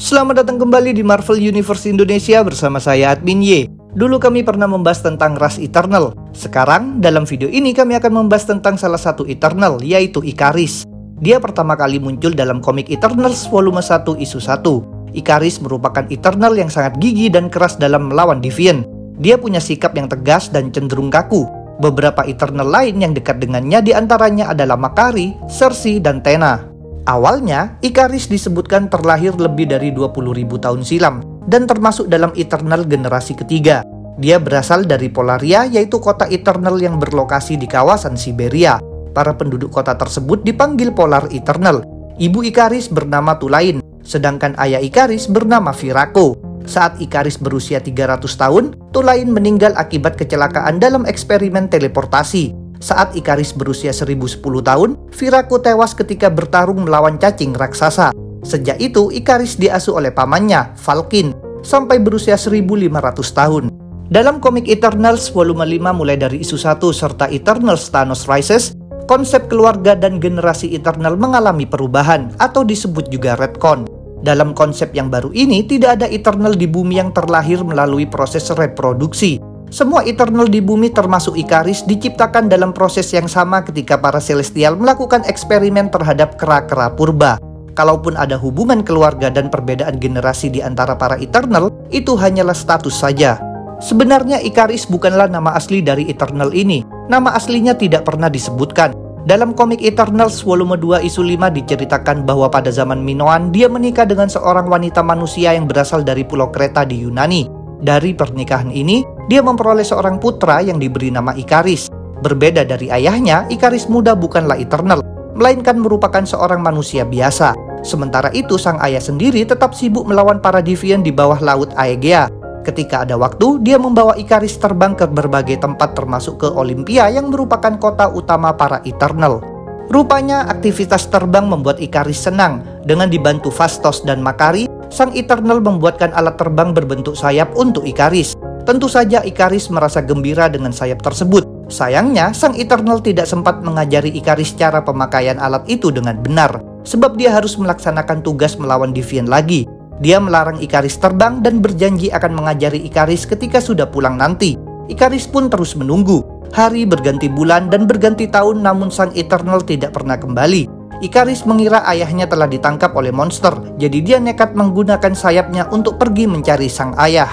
Selamat datang kembali di Marvel Universe Indonesia bersama saya Admin Y. Dulu kami pernah membahas tentang ras Eternal. Sekarang, dalam video ini kami akan membahas tentang salah satu Eternal, yaitu Ikaris. Dia pertama kali muncul dalam komik Eternals volume 1 isu 1. Ikaris merupakan Eternal yang sangat gigih dan keras dalam melawan Deviant. Dia punya sikap yang tegas dan cenderung kaku. Beberapa Eternal lain yang dekat dengannya diantaranya adalah Makari, Sersi, dan Tena. Awalnya, Ikaris disebutkan terlahir lebih dari 20.000 tahun silam dan termasuk dalam Eternal generasi ketiga. Dia berasal dari Polaria, yaitu kota Eternal yang berlokasi di kawasan Siberia. Para penduduk kota tersebut dipanggil Polar Eternal. Ibu Ikaris bernama Tulain, sedangkan ayah Ikaris bernama Viraco. Saat Ikaris berusia 300 tahun, Tulain meninggal akibat kecelakaan dalam eksperimen teleportasi. Saat Ikaris berusia 1010 tahun, Viraco tewas ketika bertarung melawan cacing raksasa. Sejak itu, Ikaris diasuh oleh pamannya, Falkin, sampai berusia 1500 tahun. Dalam komik Eternals volume 5 mulai dari isu 1 serta Eternals Thanos Rises, konsep keluarga dan generasi Eternal mengalami perubahan atau disebut juga retcon. Dalam konsep yang baru ini, tidak ada Eternal di bumi yang terlahir melalui proses reproduksi. Semua Eternal di bumi termasuk Ikaris diciptakan dalam proses yang sama ketika para Celestial melakukan eksperimen terhadap kera-kera purba. Kalaupun ada hubungan keluarga dan perbedaan generasi di antara para Eternal, itu hanyalah status saja. Sebenarnya Ikaris bukanlah nama asli dari Eternal ini. Nama aslinya tidak pernah disebutkan. Dalam komik Eternals volume 2 isu 5 diceritakan bahwa pada zaman Minoan dia menikah dengan seorang wanita manusia yang berasal dari pulau Kreta di Yunani. Dari pernikahan ini, dia memperoleh seorang putra yang diberi nama Ikaris. Berbeda dari ayahnya, Ikaris muda bukanlah Eternal, melainkan merupakan seorang manusia biasa. Sementara itu, sang ayah sendiri tetap sibuk melawan para Deviant di bawah laut Aegea. Ketika ada waktu, dia membawa Ikaris terbang ke berbagai tempat termasuk ke Olympia yang merupakan kota utama para Eternal. Rupanya, aktivitas terbang membuat Ikaris senang. Dengan dibantu Phastos dan Makari, sang Eternal membuatkan alat terbang berbentuk sayap untuk Ikaris. Tentu saja Ikaris merasa gembira dengan sayap tersebut. Sayangnya, sang Eternal tidak sempat mengajari Ikaris cara pemakaian alat itu dengan benar, sebab dia harus melaksanakan tugas melawan Deviant lagi. Dia melarang Ikaris terbang dan berjanji akan mengajari Ikaris ketika sudah pulang nanti. Ikaris pun terus menunggu. Hari berganti bulan dan berganti tahun, namun sang Eternal tidak pernah kembali. Ikaris mengira ayahnya telah ditangkap oleh monster, jadi dia nekat menggunakan sayapnya untuk pergi mencari sang ayah.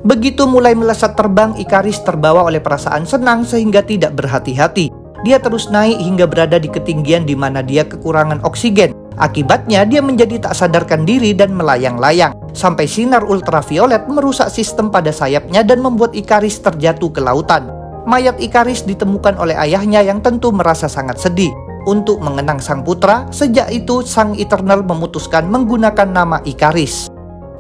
Begitu mulai melesat terbang, Ikaris terbawa oleh perasaan senang sehingga tidak berhati-hati. Dia terus naik hingga berada di ketinggian di mana dia kekurangan oksigen. Akibatnya dia menjadi tak sadarkan diri dan melayang-layang, sampai sinar ultraviolet merusak sistem pada sayapnya dan membuat Ikaris terjatuh ke lautan. Mayat Ikaris ditemukan oleh ayahnya yang tentu merasa sangat sedih. Untuk mengenang sang putra, sejak itu sang Eternal memutuskan menggunakan nama Ikaris.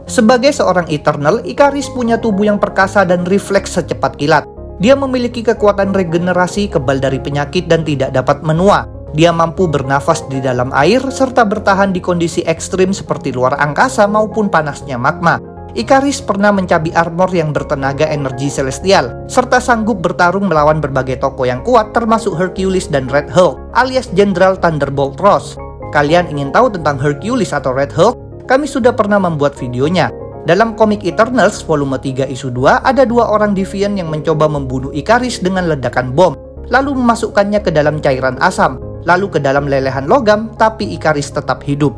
Sebagai seorang Eternal, Ikaris punya tubuh yang perkasa dan refleks secepat kilat. Dia memiliki kekuatan regenerasi, kebal dari penyakit, dan tidak dapat menua. Dia mampu bernafas di dalam air, serta bertahan di kondisi ekstrim seperti luar angkasa maupun panasnya magma. Ikaris pernah mencabik armor yang bertenaga energi celestial, serta sanggup bertarung melawan berbagai tokoh yang kuat termasuk Hercules dan Red Hulk, alias Jenderal Thunderbolt Ross. Kalian ingin tahu tentang Hercules atau Red Hulk? Kami sudah pernah membuat videonya. Dalam komik Eternals volume 3 isu 2, ada dua orang Deviant yang mencoba membunuh Ikaris dengan ledakan bom, lalu memasukkannya ke dalam cairan asam, lalu ke dalam lelehan logam, tapi Ikaris tetap hidup.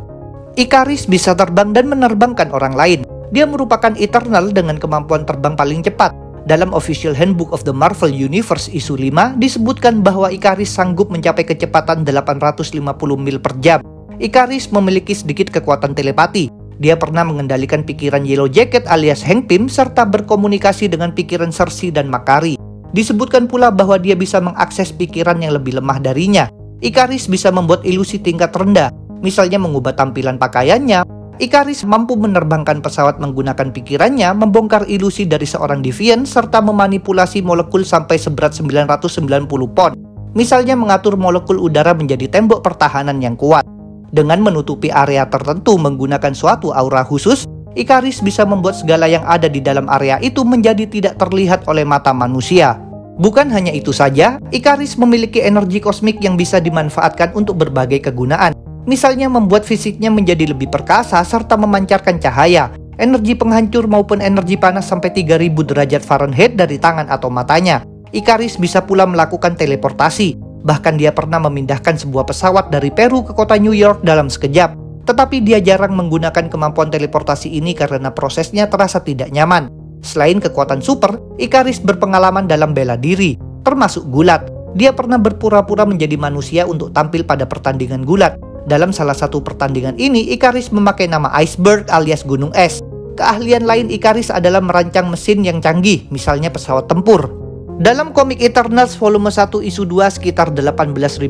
Ikaris bisa terbang dan menerbangkan orang lain. Dia merupakan Eternal dengan kemampuan terbang paling cepat. Dalam Official Handbook of the Marvel Universe isu 5 disebutkan bahwa Ikaris sanggup mencapai kecepatan 850 mil per jam. Ikaris memiliki sedikit kekuatan telepati. Dia pernah mengendalikan pikiran Yellow Jacket alias Hank Pym serta berkomunikasi dengan pikiran Sersi dan Makari. Disebutkan pula bahwa dia bisa mengakses pikiran yang lebih lemah darinya. Ikaris bisa membuat ilusi tingkat rendah, misalnya mengubah tampilan pakaiannya. Ikaris mampu menerbangkan pesawat menggunakan pikirannya, membongkar ilusi dari seorang Deviant, serta memanipulasi molekul sampai seberat 990 pon. Misalnya mengatur molekul udara menjadi tembok pertahanan yang kuat. Dengan menutupi area tertentu menggunakan suatu aura khusus, Ikaris bisa membuat segala yang ada di dalam area itu menjadi tidak terlihat oleh mata manusia. Bukan hanya itu saja, Ikaris memiliki energi kosmik yang bisa dimanfaatkan untuk berbagai kegunaan. Misalnya membuat fisiknya menjadi lebih perkasa serta memancarkan cahaya, energi penghancur maupun energi panas sampai 3000 derajat Fahrenheit dari tangan atau matanya. Icarus bisa pula melakukan teleportasi. Bahkan dia pernah memindahkan sebuah pesawat dari Peru ke kota New York dalam sekejap. Tetapi dia jarang menggunakan kemampuan teleportasi ini karena prosesnya terasa tidak nyaman. Selain kekuatan super, Icarus berpengalaman dalam bela diri, termasuk gulat. Dia pernah berpura-pura menjadi manusia untuk tampil pada pertandingan gulat. Dalam salah satu pertandingan ini, Icarus memakai nama Iceberg alias gunung es. Keahlian lain Icarus adalah merancang mesin yang canggih, misalnya pesawat tempur. Dalam komik Eternals volume 1 isu 2 sekitar 18.500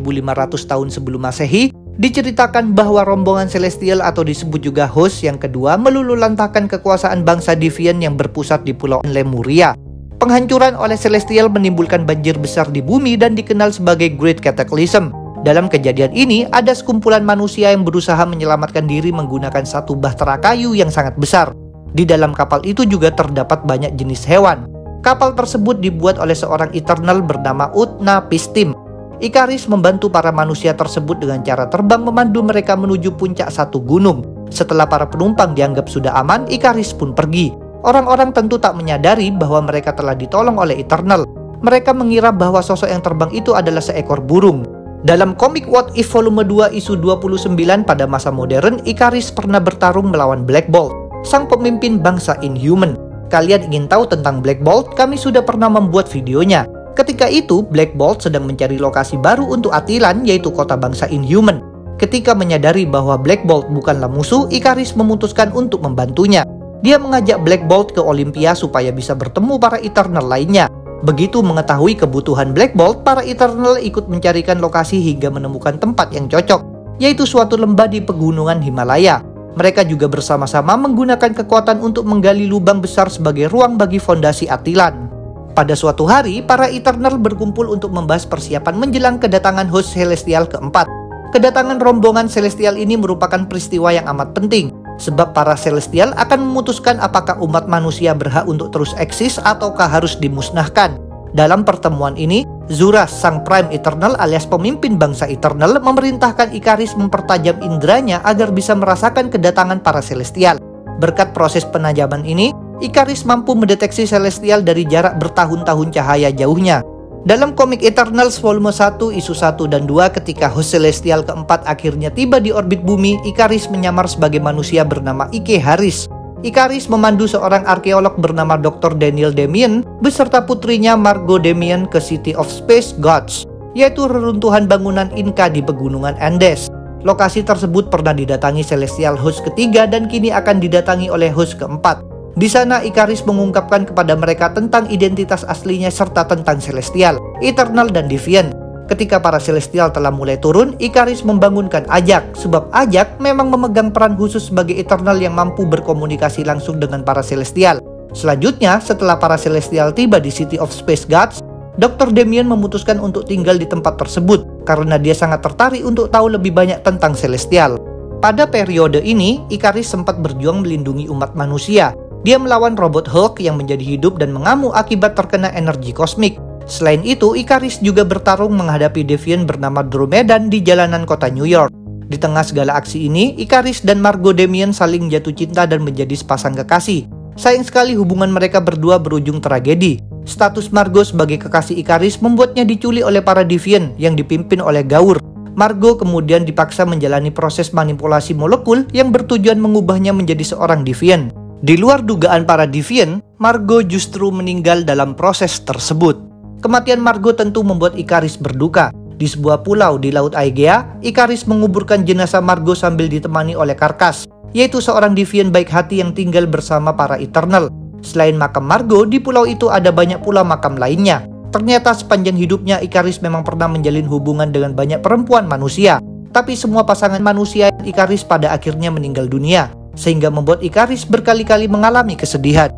tahun sebelum Masehi, diceritakan bahwa rombongan Celestial atau disebut juga Host yang kedua meluluhlantahkan kekuasaan bangsa Deviant yang berpusat di Pulau Lemuria. Penghancuran oleh Celestial menimbulkan banjir besar di bumi dan dikenal sebagai Great Cataclysm. Dalam kejadian ini, ada sekumpulan manusia yang berusaha menyelamatkan diri menggunakan satu bahtera kayu yang sangat besar. Di dalam kapal itu juga terdapat banyak jenis hewan. Kapal tersebut dibuat oleh seorang Eternal bernama Utna Pistim. Icarus membantu para manusia tersebut dengan cara terbang memandu mereka menuju puncak satu gunung. Setelah para penumpang dianggap sudah aman, Icarus pun pergi. Orang-orang tentu tak menyadari bahwa mereka telah ditolong oleh Eternal. Mereka mengira bahwa sosok yang terbang itu adalah seekor burung. Dalam komik What If volume 2 isu 29 pada masa modern, Icarus pernah bertarung melawan Black Bolt, sang pemimpin bangsa Inhuman. Kalian ingin tahu tentang Black Bolt? Kami sudah pernah membuat videonya. Ketika itu, Black Bolt sedang mencari lokasi baru untuk Attilan, yaitu kota bangsa Inhuman. Ketika menyadari bahwa Black Bolt bukanlah musuh, Icarus memutuskan untuk membantunya. Dia mengajak Black Bolt ke Olympia supaya bisa bertemu para Eternal lainnya. Begitu mengetahui kebutuhan Black Bolt, para Eternal ikut mencarikan lokasi hingga menemukan tempat yang cocok, yaitu suatu lembah di pegunungan Himalaya. Mereka juga bersama-sama menggunakan kekuatan untuk menggali lubang besar sebagai ruang bagi fondasi Attilan. Pada suatu hari, para Eternal berkumpul untuk membahas persiapan menjelang kedatangan Host Celestial keempat. Kedatangan rombongan Celestial ini merupakan peristiwa yang amat penting, sebab para Celestial akan memutuskan apakah umat manusia berhak untuk terus eksis ataukah harus dimusnahkan. Dalam pertemuan ini, Zuras, sang Prime Eternal alias pemimpin bangsa Eternal, memerintahkan Icarus mempertajam indranya agar bisa merasakan kedatangan para Celestial. Berkat proses penajaman ini, Icarus mampu mendeteksi Celestial dari jarak bertahun-tahun cahaya jauhnya. Dalam komik Eternals volume 1 isu 1 dan 2, ketika Host Celestial keempat akhirnya tiba di orbit bumi, Icarus menyamar sebagai manusia bernama Ike Haris. Icarus memandu seorang arkeolog bernama Dr. Daniel Demian beserta putrinya Margot Demian ke City of Space Gods, yaitu reruntuhan bangunan Inca di pegunungan Andes. Lokasi tersebut pernah didatangi Celestial Host ketiga dan kini akan didatangi oleh Host keempat. Di sana, Icarus mengungkapkan kepada mereka tentang identitas aslinya serta tentang Celestial, Eternal, dan Deviant. Ketika para Celestial telah mulai turun, Icarus membangunkan Ajak, sebab Ajak memang memegang peran khusus sebagai Eternal yang mampu berkomunikasi langsung dengan para Celestial. Selanjutnya, setelah para Celestial tiba di City of Space Gods, Dr. Demian memutuskan untuk tinggal di tempat tersebut karena dia sangat tertarik untuk tahu lebih banyak tentang Celestial. Pada periode ini, Icarus sempat berjuang melindungi umat manusia. Dia melawan robot Hulk yang menjadi hidup dan mengamuk akibat terkena energi kosmik. Selain itu, Icarus juga bertarung menghadapi Deviant bernama Dromedan di jalanan kota New York. Di tengah segala aksi ini, Icarus dan Margot Demian saling jatuh cinta dan menjadi sepasang kekasih. Sayang sekali hubungan mereka berdua berujung tragedi. Status Margot sebagai kekasih Icarus membuatnya diculik oleh para Deviant yang dipimpin oleh Gaur. Margot kemudian dipaksa menjalani proses manipulasi molekul yang bertujuan mengubahnya menjadi seorang Deviant. Di luar dugaan para Deviant, Margot justru meninggal dalam proses tersebut. Kematian Margot tentu membuat Icarus berduka. Di sebuah pulau di Laut Aegea, Icarus menguburkan jenazah Margot sambil ditemani oleh Karkas, yaitu seorang Deviant baik hati yang tinggal bersama para Eternal. Selain makam Margot, di pulau itu ada banyak pula makam lainnya. Ternyata sepanjang hidupnya Icarus memang pernah menjalin hubungan dengan banyak perempuan manusia. Tapi semua pasangan manusia Icarus pada akhirnya meninggal dunia, sehingga membuat Icarus berkali-kali mengalami kesedihan.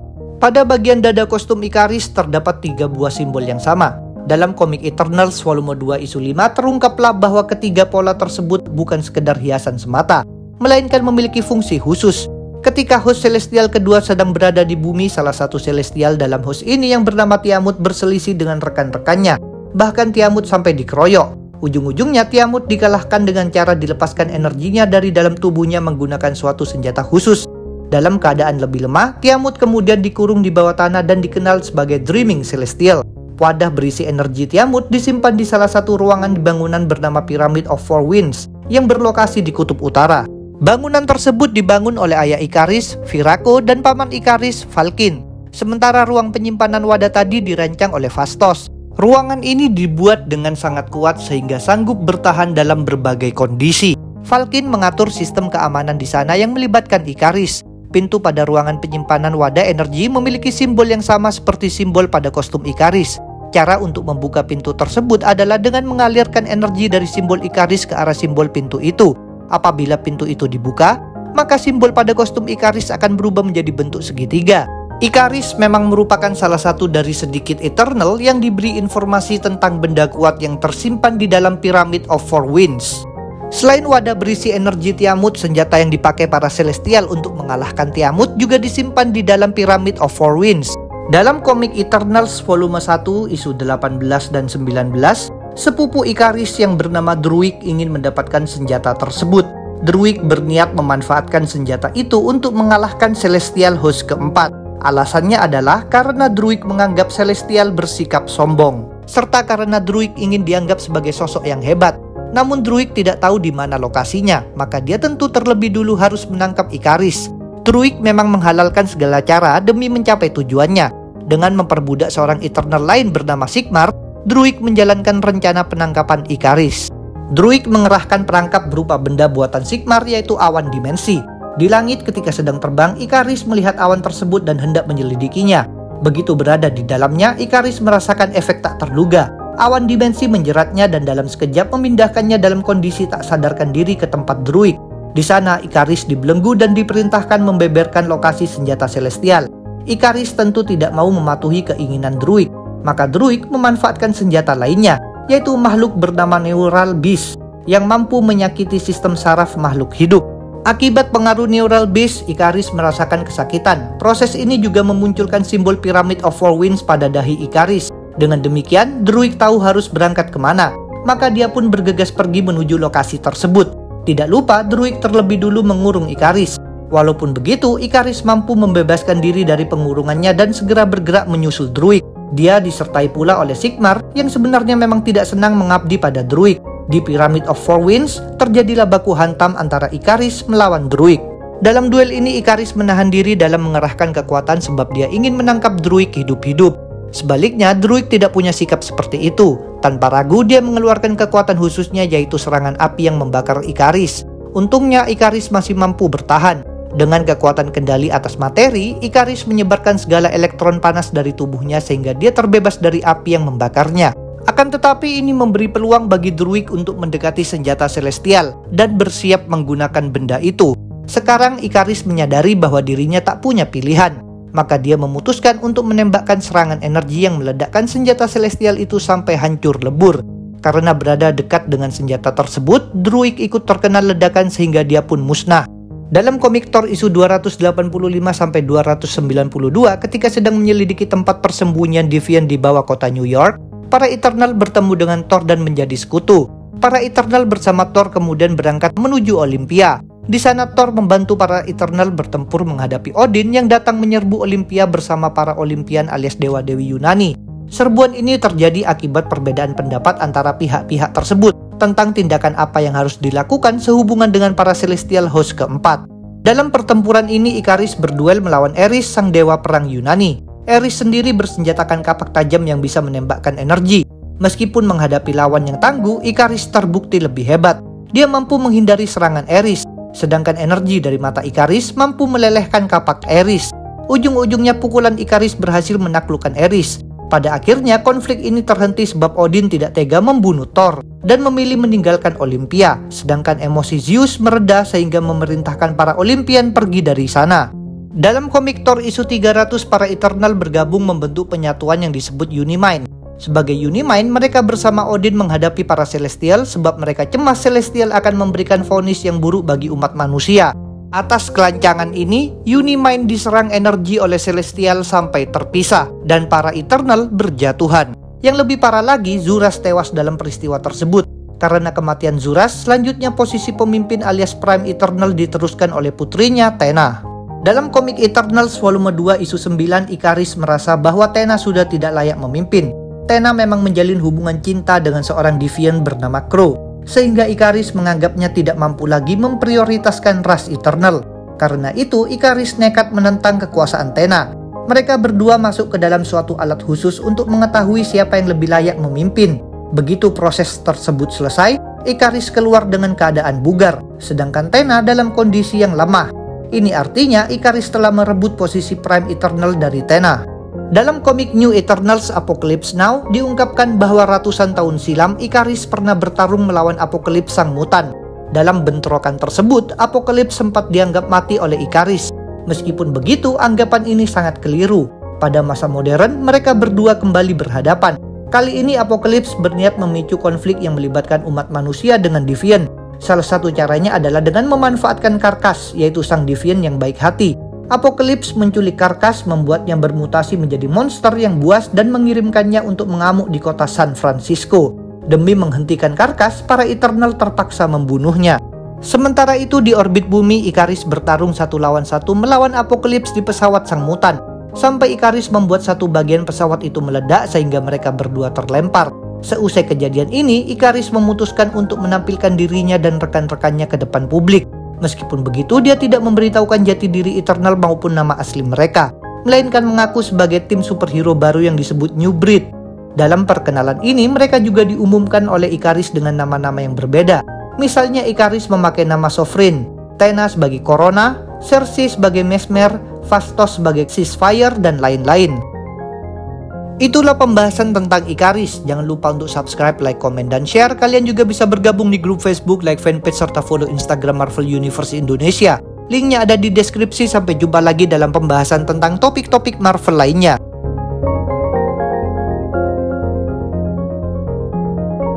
Pada bagian dada kostum Icarus terdapat 3 buah simbol yang sama. Dalam komik Eternals volume 2 isu 5 terungkaplah bahwa ketiga pola tersebut bukan sekedar hiasan semata, melainkan memiliki fungsi khusus. Ketika Host Celestial kedua sedang berada di bumi, salah satu Celestial dalam host ini yang bernama Tiamut berselisih dengan rekan-rekannya. Bahkan Tiamut sampai dikeroyok. Ujung-ujungnya Tiamut dikalahkan dengan cara dilepaskan energinya dari dalam tubuhnya menggunakan suatu senjata khusus. Dalam keadaan lebih lemah, Tiamut kemudian dikurung di bawah tanah dan dikenal sebagai Dreaming Celestial. Wadah berisi energi Tiamut disimpan di salah satu ruangan di bangunan bernama Pyramid of Four Winds yang berlokasi di kutub utara. Bangunan tersebut dibangun oleh ayah Ikaris, Viraco, dan paman Ikaris, Falkin. Sementara ruang penyimpanan wadah tadi dirancang oleh Phastos. Ruangan ini dibuat dengan sangat kuat sehingga sanggup bertahan dalam berbagai kondisi. Falkin mengatur sistem keamanan di sana yang melibatkan Ikaris. Pintu pada ruangan penyimpanan wadah energi memiliki simbol yang sama seperti simbol pada kostum Ikaris. Cara untuk membuka pintu tersebut adalah dengan mengalirkan energi dari simbol Ikaris ke arah simbol pintu itu. Apabila pintu itu dibuka, maka simbol pada kostum Ikaris akan berubah menjadi bentuk segitiga. Ikaris memang merupakan salah satu dari sedikit Eternal yang diberi informasi tentang benda kuat yang tersimpan di dalam Pyramid of Four Winds. Selain wadah berisi energi Tiamut, senjata yang dipakai para Celestial untuk mengalahkan Tiamut juga disimpan di dalam Pyramid of Four Winds. Dalam komik Eternals volume 1 isu 18 dan 19, sepupu Ikaris yang bernama Druig ingin mendapatkan senjata tersebut. Druig berniat memanfaatkan senjata itu untuk mengalahkan Celestial host keempat. Alasannya adalah karena Druig menganggap Celestial bersikap sombong, serta karena Druig ingin dianggap sebagai sosok yang hebat. Namun Druig tidak tahu di mana lokasinya, maka dia tentu terlebih dulu harus menangkap Ikaris. Druig memang menghalalkan segala cara demi mencapai tujuannya. Dengan memperbudak seorang Eternal lain bernama Sigmar, Druig menjalankan rencana penangkapan Ikaris. Druig mengerahkan perangkap berupa benda buatan Sigmar, yaitu awan dimensi. Di langit ketika sedang terbang, Ikaris melihat awan tersebut dan hendak menyelidikinya. Begitu berada di dalamnya, Ikaris merasakan efek tak terduga. Awan dimensi menjeratnya dan dalam sekejap memindahkannya dalam kondisi tak sadarkan diri ke tempat Druig. Di sana, Ikaris dibelenggu dan diperintahkan membeberkan lokasi senjata Celestial. Ikaris tentu tidak mau mematuhi keinginan Druig, maka Druig memanfaatkan senjata lainnya, yaitu makhluk bernama Neural Beast yang mampu menyakiti sistem saraf makhluk hidup. Akibat pengaruh Neural Beast, Ikaris merasakan kesakitan. Proses ini juga memunculkan simbol Pyramid of Four Winds pada dahi Ikaris. Dengan demikian, Druig tahu harus berangkat kemana, maka dia pun bergegas pergi menuju lokasi tersebut. Tidak lupa, Druig terlebih dulu mengurung Ikaris. Walaupun begitu, Ikaris mampu membebaskan diri dari pengurungannya dan segera bergerak menyusul Druig. Dia disertai pula oleh Sigmar yang sebenarnya memang tidak senang mengabdi pada Druig. Di Pyramid of Four Winds, terjadilah baku hantam antara Ikaris melawan Druig. Dalam duel ini, Ikaris menahan diri dalam mengerahkan kekuatan sebab dia ingin menangkap Druig hidup-hidup. Sebaliknya, Druig tidak punya sikap seperti itu. Tanpa ragu, dia mengeluarkan kekuatan khususnya, yaitu serangan api yang membakar Ikaris. Untungnya, Ikaris masih mampu bertahan. Dengan kekuatan kendali atas materi, Ikaris menyebarkan segala elektron panas dari tubuhnya sehingga dia terbebas dari api yang membakarnya. Akan tetapi ini memberi peluang bagi Druig untuk mendekati senjata Celestial dan bersiap menggunakan benda itu. Sekarang Ikaris menyadari bahwa dirinya tak punya pilihan, maka dia memutuskan untuk menembakkan serangan energi yang meledakkan senjata Celestial itu sampai hancur lebur. Karena berada dekat dengan senjata tersebut, Druig ikut terkena ledakan sehingga dia pun musnah. Dalam komik Thor isu 285-292 ketika sedang menyelidiki tempat persembunyian Deviant di bawah kota New York, para Eternal bertemu dengan Thor dan menjadi sekutu. Para Eternal bersama Thor kemudian berangkat menuju Olympia. Di sana Thor membantu para Eternal bertempur menghadapi Odin yang datang menyerbu Olympia bersama para Olympian alias dewa-dewi Yunani. Serbuan ini terjadi akibat perbedaan pendapat antara pihak-pihak tersebut tentang tindakan apa yang harus dilakukan sehubungan dengan para Celestial host keempat. Dalam pertempuran ini, Ikaris berduel melawan Eris, sang dewa perang Yunani. Eris sendiri bersenjatakan kapak tajam yang bisa menembakkan energi. Meskipun menghadapi lawan yang tangguh, Ikaris terbukti lebih hebat. Dia mampu menghindari serangan Eris, sedangkan energi dari mata Ikaris mampu melelehkan kapak Eris. Ujung-ujungnya pukulan Ikaris berhasil menaklukkan Eris. Pada akhirnya konflik ini terhenti sebab Odin tidak tega membunuh Thor dan memilih meninggalkan Olympia, sedangkan emosi Zeus mereda sehingga memerintahkan para Olympian pergi dari sana. Dalam komik Thor isu 300, para Eternal bergabung membentuk penyatuan yang disebut Unimind. Sebagai Unimind, mereka bersama Odin menghadapi para Celestial sebab mereka cemas Celestial akan memberikan vonis yang buruk bagi umat manusia. Atas kelancangan ini, Unimind diserang energi oleh Celestial sampai terpisah, dan para Eternal berjatuhan. Yang lebih parah lagi, Zuras tewas dalam peristiwa tersebut. Karena kematian Zuras, selanjutnya posisi pemimpin alias Prime Eternal diteruskan oleh putrinya, Tena. Dalam komik Eternals volume 2 isu 9, Ikaris merasa bahwa Tena sudah tidak layak memimpin. Tena memang menjalin hubungan cinta dengan seorang Deviant bernama Crow, sehingga Ikaris menganggapnya tidak mampu lagi memprioritaskan ras Eternal. Karena itu, Ikaris nekat menentang kekuasaan Tena. Mereka berdua masuk ke dalam suatu alat khusus untuk mengetahui siapa yang lebih layak memimpin. Begitu proses tersebut selesai, Ikaris keluar dengan keadaan bugar, sedangkan Tena dalam kondisi yang lemah. Ini artinya Ikaris telah merebut posisi Prime Eternal dari Tena. Dalam komik New Eternals Apocalypse Now, diungkapkan bahwa ratusan tahun silam Ikaris pernah bertarung melawan Apocalypse sang mutan. Dalam bentrokan tersebut, Apocalypse sempat dianggap mati oleh Ikaris. Meskipun begitu, anggapan ini sangat keliru. Pada masa modern, mereka berdua kembali berhadapan. Kali ini Apocalypse berniat memicu konflik yang melibatkan umat manusia dengan Deviant. Salah satu caranya adalah dengan memanfaatkan Karkas, yaitu sang Deviant yang baik hati. Apocalypse menculik Karkas, membuatnya bermutasi menjadi monster yang buas dan mengirimkannya untuk mengamuk di kota San Francisco. Demi menghentikan Karkas, para Eternal terpaksa membunuhnya. Sementara itu di orbit bumi, Ikaris bertarung 1 lawan 1 melawan Apocalypse di pesawat sang mutan. Sampai Ikaris membuat satu bagian pesawat itu meledak sehingga mereka berdua terlempar. Seusai kejadian ini, Ikaris memutuskan untuk menampilkan dirinya dan rekan-rekannya ke depan publik. Meskipun begitu, dia tidak memberitahukan jati diri Eternal maupun nama asli mereka, melainkan mengaku sebagai tim superhero baru yang disebut New Breed. Dalam perkenalan ini, mereka juga diumumkan oleh Ikaris dengan nama-nama yang berbeda. Misalnya Ikaris memakai nama Sovereign, Tena sebagai Corona, Cersei sebagai Mesmer, Phastos sebagai Ceasefire, dan lain-lain. Itulah pembahasan tentang Ikaris. Jangan lupa untuk subscribe, like, komen, dan share. Kalian juga bisa bergabung di grup Facebook, like fanpage, serta follow Instagram Marvel Universe Indonesia. Linknya ada di deskripsi. Sampai jumpa lagi dalam pembahasan tentang topik-topik Marvel lainnya.